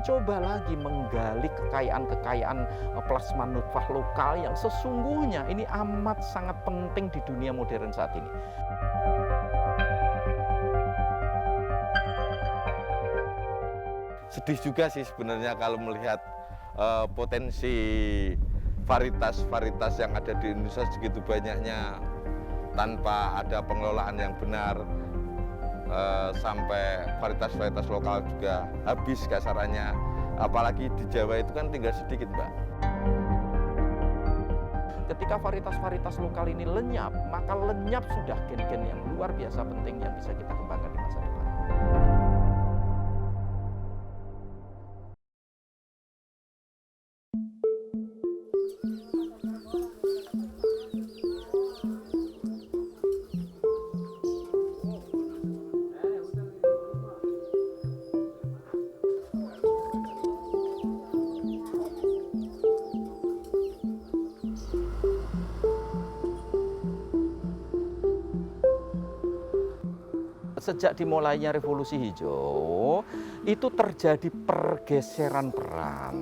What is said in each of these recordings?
mencoba lagi menggali kekayaan-kekayaan plasma nutfah lokal yang sesungguhnya ini amat sangat penting di dunia modern saat ini. Sedih juga sih sebenarnya kalau melihat potensi varietas-varietas yang ada di Indonesia segitu banyaknya tanpa ada pengelolaan yang benar, sampai varietas-varietas lokal juga habis kasarannya. Apalagi di Jawa itu kan tinggal sedikit, Mbak. Ketika varietas-varietas lokal ini lenyap, maka lenyap sudah gen-gen yang luar biasa penting yang bisa kita kembangkan di masa depan. Sejak dimulainya revolusi hijau, itu terjadi pergeseran peran,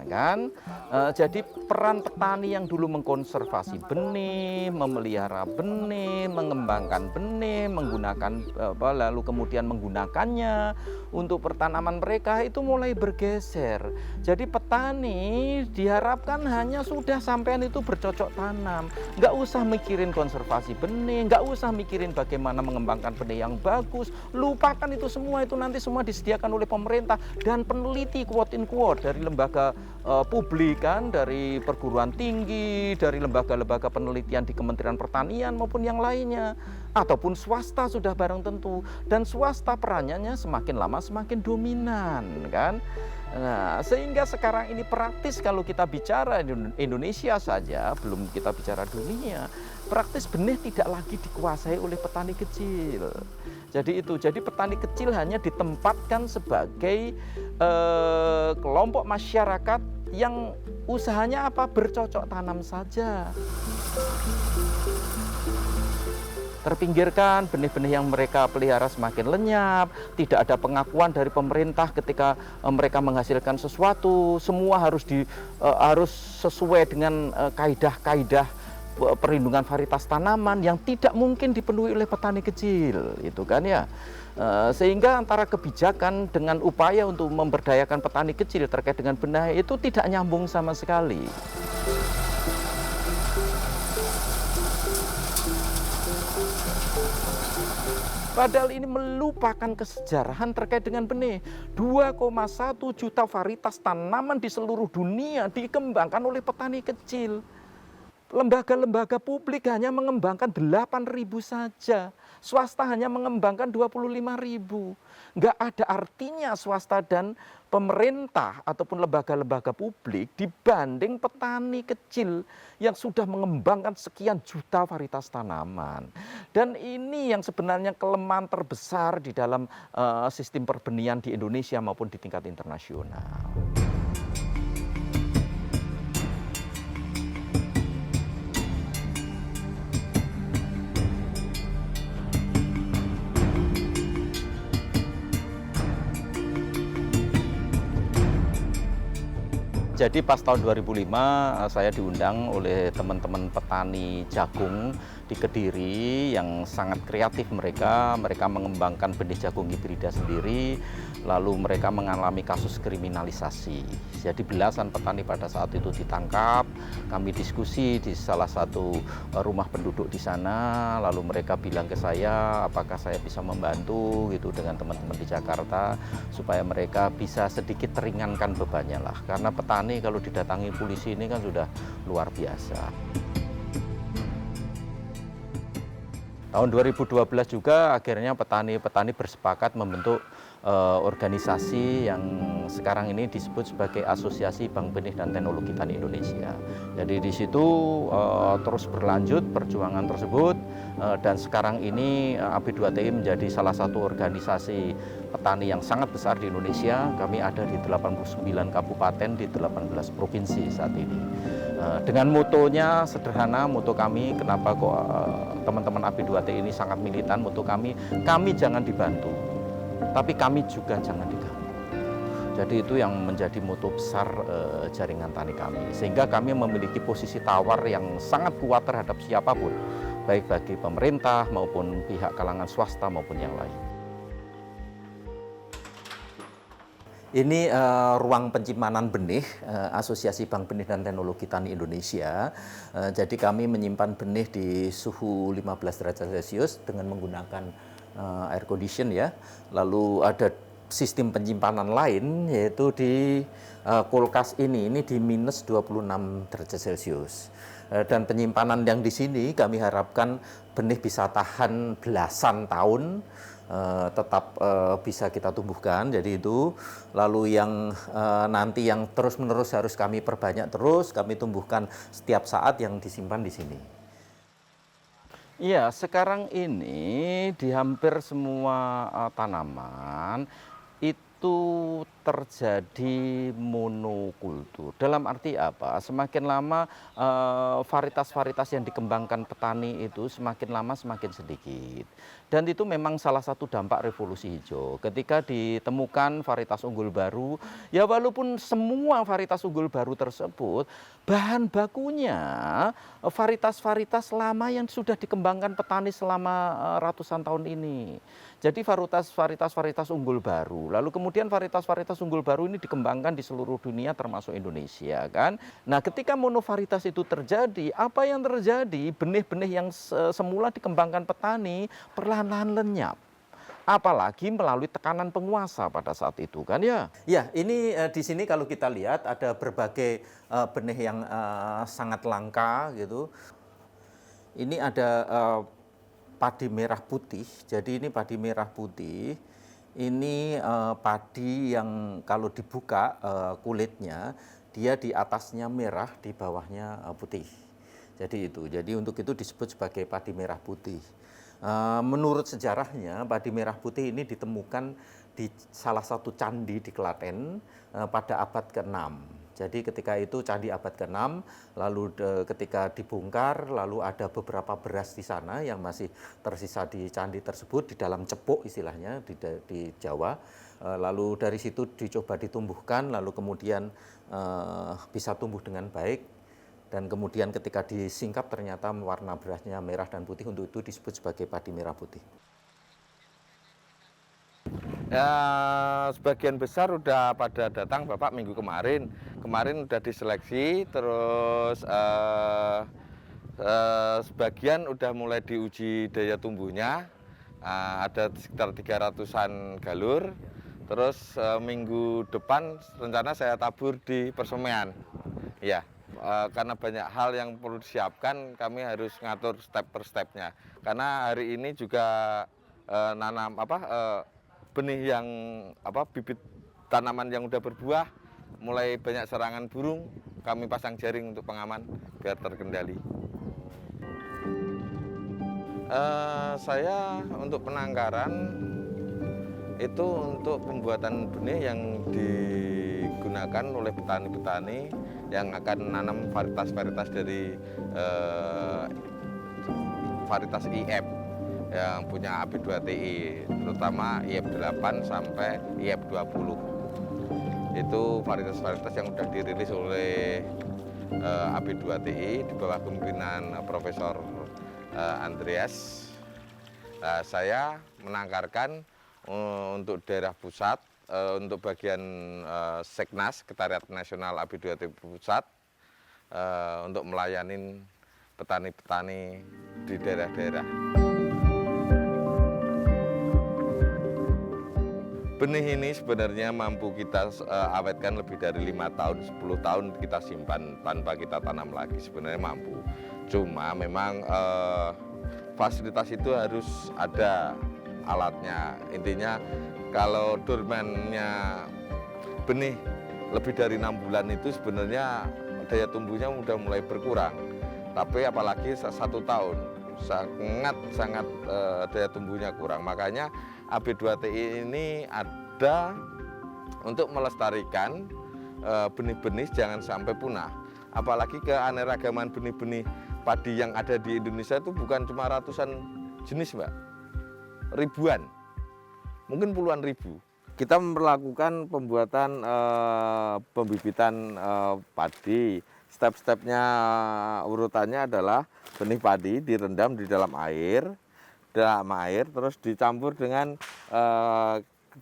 kan? Jadi peran petani yang dulu mengkonservasi benih, memelihara benih, mengembangkan benih, menggunakan lalu kemudian menggunakannya untuk pertanaman mereka itu mulai bergeser. Jadi petani diharapkan hanya sudah sampean itu bercocok tanam, nggak usah mikirin konservasi benih, nggak usah mikirin bagaimana mengembangkan benih yang bagus, lupakan itu semua, itu nanti semua disediakan oleh pemerintah dan peneliti quote in quote dari lembaga publik kan, dari perguruan tinggi, dari lembaga-lembaga penelitian di Kementerian Pertanian maupun yang lainnya, ataupun swasta sudah barang tentu, dan swasta perannya semakin lama semakin dominan kan. Nah, sehingga sekarang ini praktis kalau kita bicara Indonesia saja, belum kita bicara dunia, praktis benih tidak lagi dikuasai oleh petani kecil. Jadi petani kecil hanya ditempatkan sebagai kelompok masyarakat yang usahanya apa? Bercocok tanam saja. Terpinggirkan, benih-benih yang mereka pelihara semakin lenyap, tidak ada pengakuan dari pemerintah ketika mereka menghasilkan sesuatu, semua harus sesuai dengan kaidah-kaidah perlindungan varietas tanaman yang tidak mungkin dipenuhi oleh petani kecil, itu kan ya. Sehingga antara kebijakan dengan upaya untuk memberdayakan petani kecil terkait dengan benih itu tidak nyambung sama sekali. Padahal ini melupakan kesejarahan terkait dengan benih. 2,1 juta varietas tanaman di seluruh dunia dikembangkan oleh petani kecil. Lembaga-lembaga publik hanya mengembangkan 8.000 saja. Swasta hanya mengembangkan 25.000. Nggak ada artinya swasta dan pemerintah ataupun lembaga-lembaga publik dibanding petani kecil yang sudah mengembangkan sekian juta varietas tanaman. Dan ini yang sebenarnya kelemahan terbesar di dalam sistem perbenihan di Indonesia maupun di tingkat internasional. Jadi pas tahun 2005 saya diundang oleh teman-teman petani jagung di Kediri yang sangat kreatif mereka mengembangkan benih jagung hibrida sendiri, lalu mereka mengalami kasus kriminalisasi. Jadi belasan petani pada saat itu ditangkap, kami diskusi di salah satu rumah penduduk di sana, lalu mereka bilang ke saya apakah saya bisa membantu gitu dengan teman-teman di Jakarta supaya mereka bisa sedikit teringankan bebannya lah, karena petani kalau didatangi polisi ini kan sudah luar biasa. Tahun 2012 juga akhirnya petani bersepakat membentuk organisasi yang sekarang ini disebut sebagai Asosiasi Bank Benih dan Teknologi Tani Indonesia. Jadi di situ terus berlanjut perjuangan tersebut dan sekarang ini AB2TI menjadi salah satu organisasi petani yang sangat besar di Indonesia. Kami ada di 89 kabupaten di 18 provinsi saat ini. Dengan motonya sederhana, moto kami kenapa kok teman-teman AB2TI ini sangat militan, moto kami jangan dibantu, tapi kami juga jangan diganggu. Jadi itu yang menjadi moto besar jaringan tani kami. Sehingga kami memiliki posisi tawar yang sangat kuat terhadap siapapun, baik bagi pemerintah maupun pihak kalangan swasta maupun yang lain. Ini ruang penyimpanan benih Asosiasi Bank Benih dan Teknologi Tani Indonesia. Jadi kami menyimpan benih di suhu 15 derajat Celcius dengan menggunakan air condition ya. Lalu ada sistem penyimpanan lain yaitu di kulkas ini di minus 26 derajat Celcius. Dan penyimpanan yang di sini kami harapkan benih bisa tahan belasan tahun, tetap bisa kita tumbuhkan. Jadi itu lalu yang nanti yang terus-menerus harus kami perbanyak terus, kami tumbuhkan setiap saat yang disimpan di sini. Iya, sekarang ini di hampir semua tanaman itu terjadi monokultur. Dalam arti apa? Semakin lama varietas-varietas yang dikembangkan petani itu semakin lama semakin sedikit. Dan itu memang salah satu dampak revolusi hijau. Ketika ditemukan varietas unggul baru, ya walaupun semua varietas unggul baru tersebut bahan bakunya varietas-varietas lama yang sudah dikembangkan petani selama ratusan tahun ini. Jadi varietas-varietas unggul baru. Lalu kemudian varietas-varietas unggul baru ini dikembangkan di seluruh dunia termasuk Indonesia kan. Nah, ketika monovarietas itu terjadi, apa yang terjadi? Benih-benih yang semula dikembangkan petani perlahan-lahan lenyap. Apalagi melalui tekanan penguasa pada saat itu kan ya. Ya, ini di sini kalau kita lihat ada berbagai benih yang sangat langka gitu. Ini ada padi merah putih. Jadi ini padi merah putih. Ini padi yang kalau dibuka kulitnya, dia di atasnya merah, di bawahnya putih. Jadi itu. Jadi untuk itu disebut sebagai padi merah putih. Menurut sejarahnya, padi merah putih ini ditemukan di salah satu candi di Klaten pada abad ke-6. Jadi ketika itu candi abad ke-6, lalu ketika dibongkar, lalu ada beberapa beras di sana yang masih tersisa di candi tersebut, di dalam cepuk istilahnya di Jawa. Lalu dari situ dicoba ditumbuhkan, lalu kemudian bisa tumbuh dengan baik. Dan kemudian ketika disingkap ternyata warna berasnya merah dan putih, untuk itu disebut sebagai padi merah putih. Ya, sebagian besar udah pada datang Bapak minggu kemarin. Kemarin udah diseleksi, terus sebagian udah mulai diuji daya tumbuhnya. Ada sekitar 300-an galur. Terus minggu depan rencana saya tabur di persemaian. Ya, karena banyak hal yang perlu disiapkan, kami harus ngatur step per stepnya. Karena hari ini juga nanam benih yang bibit tanaman yang udah berbuah, mulai banyak serangan burung, kami pasang jaring untuk pengaman biar terkendali. Saya untuk penangkaran itu untuk pembuatan benih yang digunakan oleh petani-petani yang akan menanam varietas-varietas dari varietas IF yang punya AB2TI, terutama IF8 sampai IF20. Itu varietas-varietas yang sudah dirilis oleh AB2TI di bawah kepemimpinan Profesor Andreas. Saya menangkarkan untuk daerah pusat, untuk bagian Seknas, Sekretariat Nasional AB2TI Pusat, untuk melayani petani-petani di daerah-daerah. Benih ini sebenarnya mampu kita awetkan lebih dari 5 tahun, 10 tahun kita simpan tanpa kita tanam lagi, sebenarnya mampu. Cuma memang fasilitas itu harus ada alatnya. Intinya kalau dormannya benih lebih dari 6 bulan itu sebenarnya daya tumbuhnya udah mulai berkurang. Tapi apalagi 1 tahun, sangat daya tumbuhnya kurang. Makanya AB2TI ini ada untuk melestarikan benih-benih jangan sampai punah. Apalagi keanekaragaman benih-benih padi yang ada di Indonesia itu bukan cuma ratusan jenis, Mbak. Ribuan, mungkin puluhan ribu. Kita melakukan pembuatan pembibitan padi. Step-stepnya urutannya adalah benih padi direndam di dalam air, terus dicampur dengan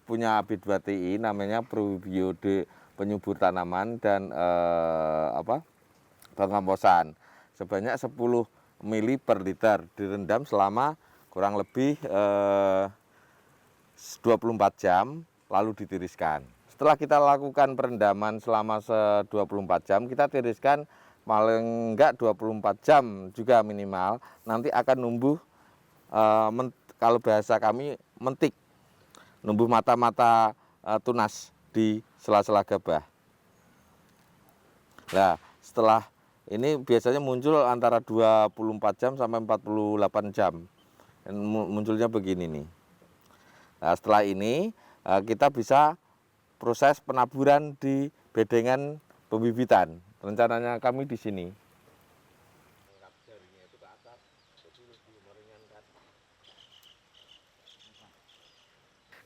punya B2TI namanya probiode penyubur tanaman dan pengkomposan sebanyak 10 mili per liter, direndam selama kurang lebih 24 jam lalu ditiriskan. Setelah kita lakukan perendaman selama 24 jam, kita tiriskan paling enggak 24 jam juga minimal, nanti akan numbuh kalau bahasa kami mentik, numbuh mata-mata tunas di sela-sela gabah. Nah, setelah ini biasanya muncul antara 24 jam sampai 48 jam. Munculnya begini nih. Nah, setelah ini kita bisa proses penaburan di bedengan pembibitan. Rencananya kami di sini.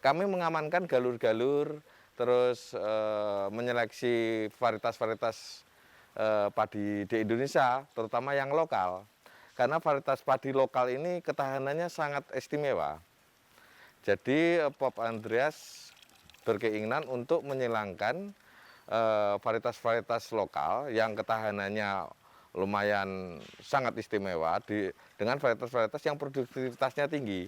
Kami mengamankan galur-galur, terus menyeleksi varietas-varietas padi di Indonesia, terutama yang lokal. Karena varietas padi lokal ini ketahanannya sangat istimewa. Jadi Pop Andreas berkeinginan untuk menyilangkan varietas-varietas lokal yang ketahanannya lumayan sangat istimewa dengan varietas-varietas yang produktivitasnya tinggi.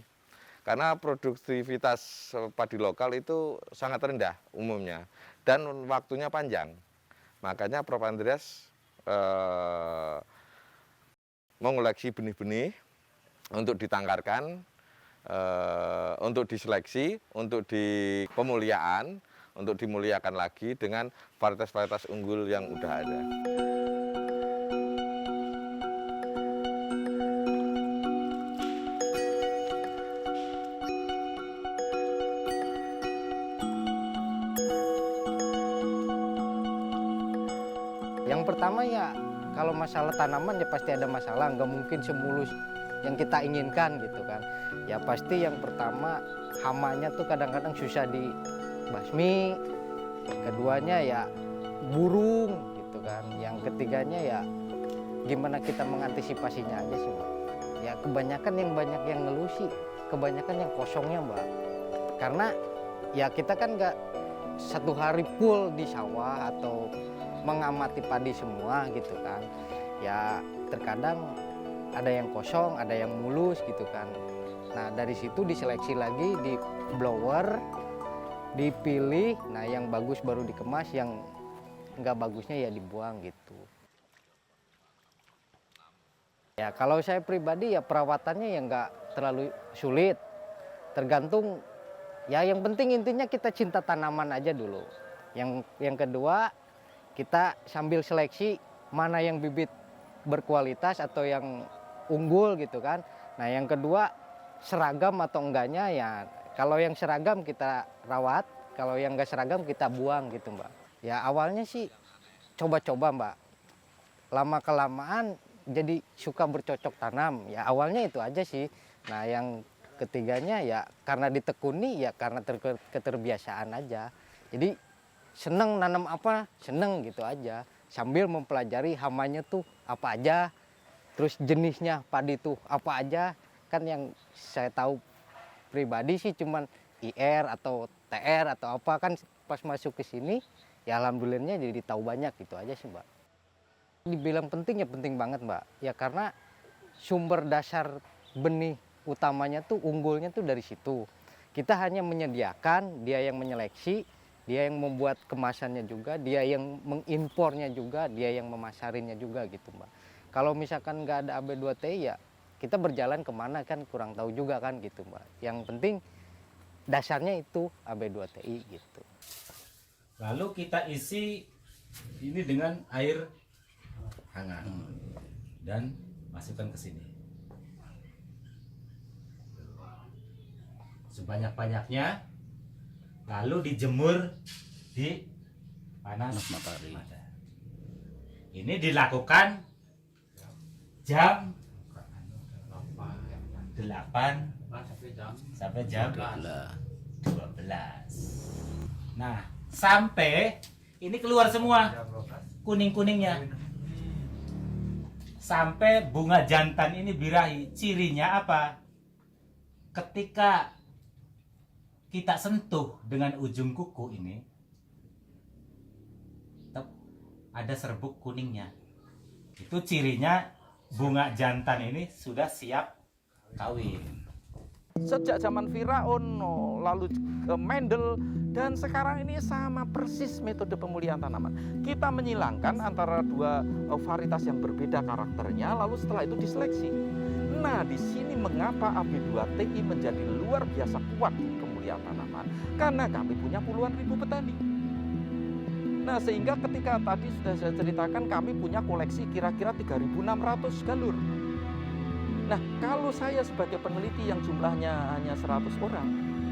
Karena produktivitas padi lokal itu sangat rendah umumnya dan waktunya panjang. Makanya Prof. Andreas mengoleksi benih-benih untuk ditangkarkan, untuk diseleksi, untuk di pemuliaan, untuk dimuliakan lagi dengan varietas-varietas unggul yang udah ada. Yang pertama ya, kalau masalah tanaman ya pasti ada masalah, nggak mungkin semulus yang kita inginkan gitu kan. Ya pasti yang pertama hamanya tuh kadang-kadang susah dibasmi, keduanya ya burung gitu kan. Yang ketiganya ya gimana kita mengantisipasinya aja sih Mbak. Ya kebanyakan yang banyak yang ngeluh sih, kebanyakan yang kosongnya Mbak. Karena ya kita kan nggak satu hari full di sawah atau mengamati padi semua gitu kan. Ya terkadang ada yang kosong, ada yang mulus gitu kan. Nah dari situ diseleksi lagi, di blower, dipilih, nah yang bagus baru dikemas, yang nggak bagusnya ya dibuang gitu. Ya kalau saya pribadi ya perawatannya ya nggak terlalu sulit, tergantung ya yang penting intinya kita cinta tanaman aja dulu. Yang kedua kita sambil seleksi mana yang bibit berkualitas atau yang unggul gitu kan. Nah yang kedua seragam atau enggaknya ya, kalau yang seragam kita rawat, kalau yang enggak seragam kita buang gitu Mbak. Ya awalnya sih coba-coba Mbak, lama kelamaan jadi suka bercocok tanam, ya awalnya itu aja sih. Nah yang ketiganya ya karena ditekuni, ya karena keterbiasaan aja. Jadi seneng nanam apa, seneng gitu aja. Sambil mempelajari hamanya tuh apa aja, terus jenisnya padi tuh apa aja. Kan yang saya tahu pribadi sih cuman IR atau TR atau apa, kan pas masuk ke sini ya alhamdulillahnya jadi tahu banyak gitu aja sih Mbak. Dibilang penting ya penting banget Mbak. Ya karena sumber dasar benih utamanya tuh unggulnya tuh dari situ. Kita hanya menyediakan, dia yang menyeleksi, dia yang membuat kemasannya juga, dia yang mengimpornya juga, dia yang memasarinnya juga gitu Mbak. Kalau misalkan nggak ada AB2TI ya kita berjalan kemana kan kurang tahu juga kan gitu Mbak. Yang penting dasarnya itu AB2TI gitu. Lalu kita isi ini dengan air hangat dan masukkan ke sini. Sebanyak-banyaknya, lalu dijemur di panas matahari. Ini dilakukan jam 8 sampai jam 12. Nah, sampai ini keluar semua kuning-kuningnya. Sampai bunga jantan ini birahi. Cirinya apa? Ketika kita sentuh dengan ujung kuku ini, ada serbuk kuningnya. Itu cirinya bunga jantan ini sudah siap kawin. Sejak zaman Firaun, lalu ke Mendel, dan sekarang ini sama persis metode pemulihan tanaman. Kita menyilangkan antara dua varietas yang berbeda karakternya, lalu setelah itu diseleksi. Nah, di sini mengapa AB2TI menjadi luar biasa kuat di pemulihan tanaman? Karena kami punya puluhan ribu petani. Nah, sehingga ketika tadi sudah saya ceritakan kami punya koleksi kira-kira 3.600 galur. Nah, kalau saya sebagai peneliti yang jumlahnya hanya 100 orang,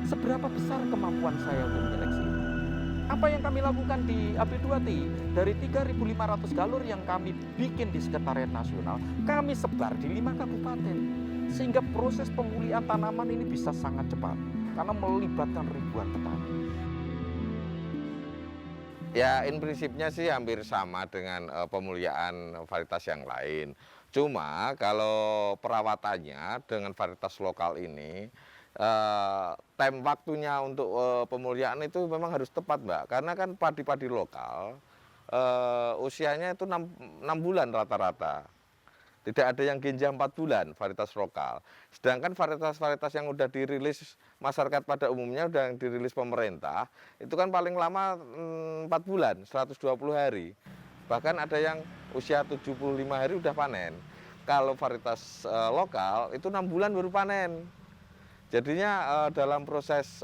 seberapa besar kemampuan saya untuk menyeleksi? Apa yang kami lakukan di AB2TI? Dari 3.500 galur yang kami bikin di Sekretariat Nasional, kami sebar di 5 kabupaten. Sehingga proses pemulihan tanaman ini bisa sangat cepat, karena melibatkan ribuan petani. Ya, in prinsipnya sih hampir sama dengan pemulihan varietas yang lain. Cuma kalau perawatannya dengan varietas lokal ini, time waktunya untuk pemulihan itu memang harus tepat, Mbak. Karena kan padi-padi lokal usianya itu 6 bulan rata-rata. Tidak ada yang genjah 4 bulan varietas lokal. Sedangkan varietas-varietas yang udah dirilis masyarakat pada umumnya, udah yang dirilis pemerintah, itu kan paling lama 4 bulan, 120 hari. Bahkan ada yang usia 75 hari udah panen. Kalau varietas lokal itu 6 bulan baru panen. Jadinya dalam proses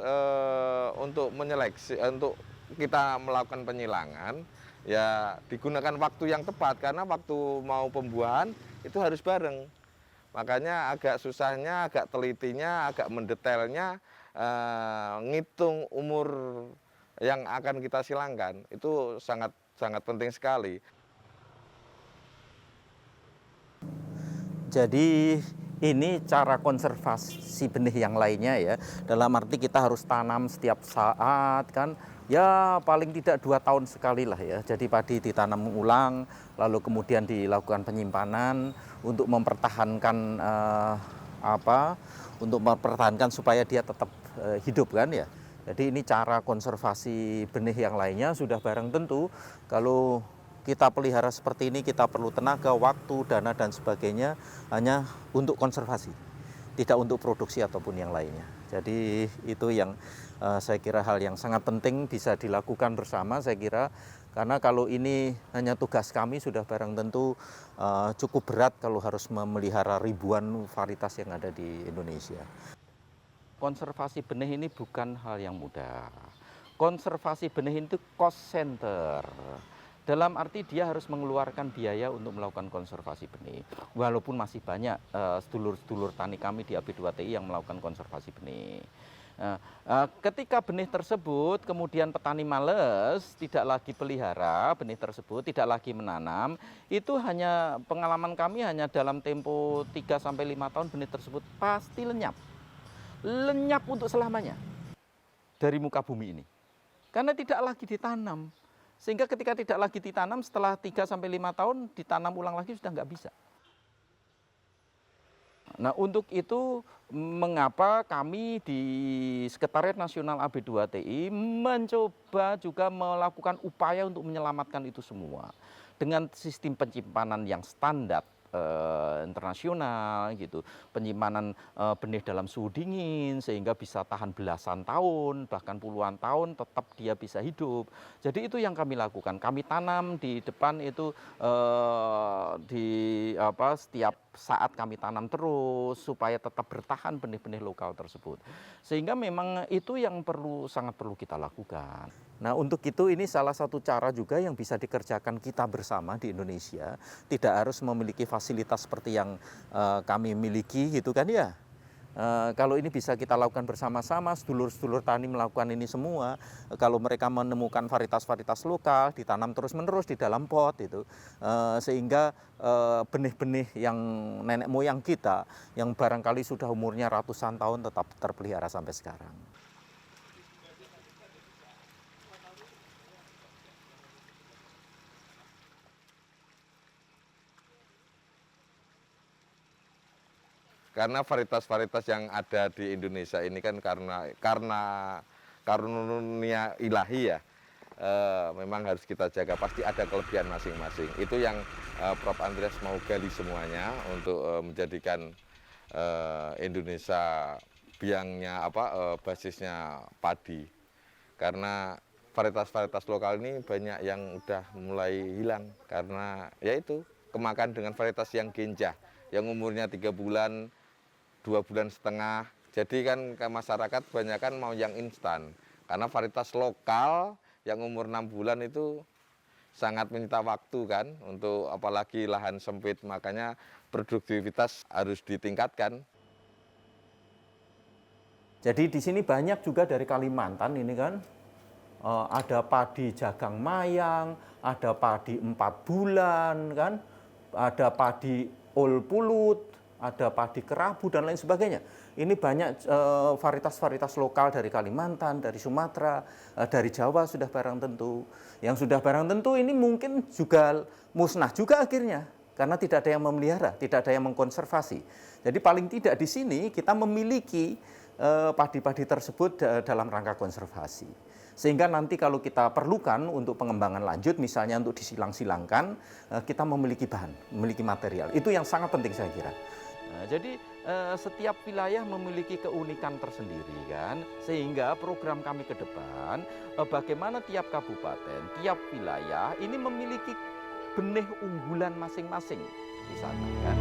untuk menyeleksi, untuk kita melakukan penyilangan, ya digunakan waktu yang tepat, karena waktu mau pembuahan itu harus bareng. Makanya agak susahnya, agak telitinya, agak mendetailnya, ngitung umur yang akan kita silangkan itu sangat penting sekali. Jadi ini cara konservasi benih yang lainnya ya. Dalam arti kita harus tanam setiap saat kan. Ya paling tidak 2 tahun sekali lah ya. Jadi padi ditanam ulang, lalu kemudian dilakukan penyimpanan untuk mempertahankan untuk mempertahankan supaya dia tetap hidup kan ya. Jadi ini cara konservasi benih yang lainnya sudah barang tentu. Kalau kita pelihara seperti ini kita perlu tenaga, waktu, dana dan sebagainya hanya untuk konservasi, tidak untuk produksi ataupun yang lainnya. Jadi itu yang saya kira hal yang sangat penting bisa dilakukan bersama saya kira, karena kalau ini hanya tugas kami sudah barang tentu cukup berat kalau harus memelihara ribuan varietas yang ada di Indonesia. Konservasi benih ini bukan hal yang mudah. Konservasi benih itu cost center. Dalam arti dia harus mengeluarkan biaya untuk melakukan konservasi benih. Walaupun masih banyak sedulur-sedulur tani kami di AB2TI yang melakukan konservasi benih. Ketika benih tersebut kemudian petani males, tidak lagi pelihara benih tersebut, tidak lagi menanam, itu hanya pengalaman kami hanya dalam tempo 3-5 tahun benih tersebut pasti lenyap. Lenyap untuk selamanya dari muka bumi ini. Karena tidak lagi ditanam. Sehingga ketika tidak lagi ditanam setelah 3-5 tahun ditanam ulang lagi sudah nggak bisa. Nah, untuk itu mengapa kami di Sekretariat Nasional AB2TI mencoba juga melakukan upaya untuk menyelamatkan itu semua dengan sistem penyimpanan yang standar internasional gitu, penyimpanan benih dalam suhu dingin sehingga bisa tahan belasan tahun bahkan puluhan tahun tetap dia bisa hidup. Jadi itu yang kami lakukan, kami tanam di depan itu setiap saat kami tanam terus supaya tetap bertahan benih-benih lokal tersebut, sehingga memang itu yang sangat perlu kita lakukan. Nah untuk itu ini salah satu cara juga yang bisa dikerjakan kita bersama di Indonesia, tidak harus memiliki fasilitas seperti yang kami miliki gitu kan ya. Kalau ini bisa kita lakukan bersama-sama, sedulur-sedulur tani melakukan ini semua. Kalau mereka menemukan varietas-varietas lokal, ditanam terus-menerus di dalam pot itu, sehingga benih-benih yang nenek moyang kita, yang barangkali sudah umurnya ratusan tahun tetap terpelihara sampai sekarang. Karena varietas-varietas yang ada di Indonesia ini kan karena karunia ilahi ya, memang harus kita jaga. Pasti ada kelebihan masing-masing. Itu yang Prof. Andreas mau gali semuanya untuk menjadikan Indonesia biangnya basisnya padi. Karena varietas-varietas lokal ini banyak yang udah mulai hilang karena yaitu kemakan dengan varietas yang genjah, yang umurnya 3 bulan, 2 bulan setengah. Jadi kan ke masyarakat banyak kan mau yang instan. Karena varietas lokal yang umur 6 bulan itu sangat menyita waktu kan, untuk apalagi lahan sempit, makanya produktivitas harus ditingkatkan. Jadi di sini banyak juga dari Kalimantan ini kan, ada padi jagang mayang, ada padi 4 bulan kan, ada padi ul pulut, ada padi kerabu dan lain sebagainya. Ini banyak varietas-varietas lokal dari Kalimantan, dari Sumatera, dari Jawa sudah barang tentu. Yang sudah barang tentu ini mungkin juga musnah juga akhirnya, karena tidak ada yang memelihara, tidak ada yang mengkonservasi. Jadi paling tidak di sini kita memiliki padi-padi tersebut dalam rangka konservasi. Sehingga nanti kalau kita perlukan untuk pengembangan lanjut, misalnya untuk disilang-silangkan, kita memiliki bahan, memiliki material. Itu yang sangat penting saya kira. Nah, jadi setiap wilayah memiliki keunikan tersendiri kan, sehingga program kami ke depan bagaimana tiap kabupaten, tiap wilayah ini memiliki benih unggulan masing-masing di sana kan.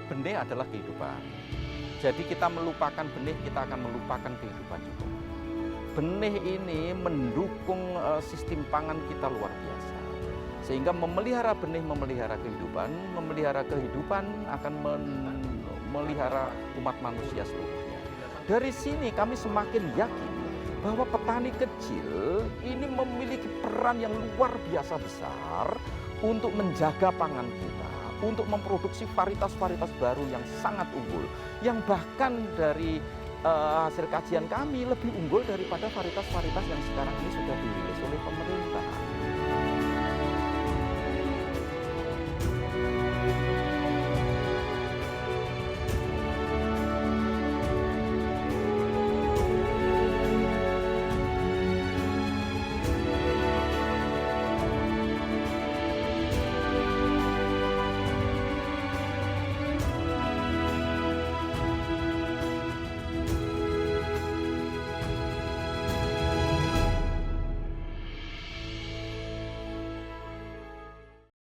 Benih adalah kehidupan. Jadi kita melupakan benih, kita akan melupakan kehidupan juga. Benih ini mendukung sistem pangan kita luar biasa. Sehingga memelihara benih, memelihara kehidupan akan memelihara umat manusia seluruhnya. Dari sini kami semakin yakin bahwa petani kecil ini memiliki peran yang luar biasa besar untuk menjaga pangan kita, untuk memproduksi varietas-varietas baru yang sangat unggul, yang bahkan dari hasil kajian kami lebih unggul daripada varietas-varietas yang sekarang ini sudah dimiliki.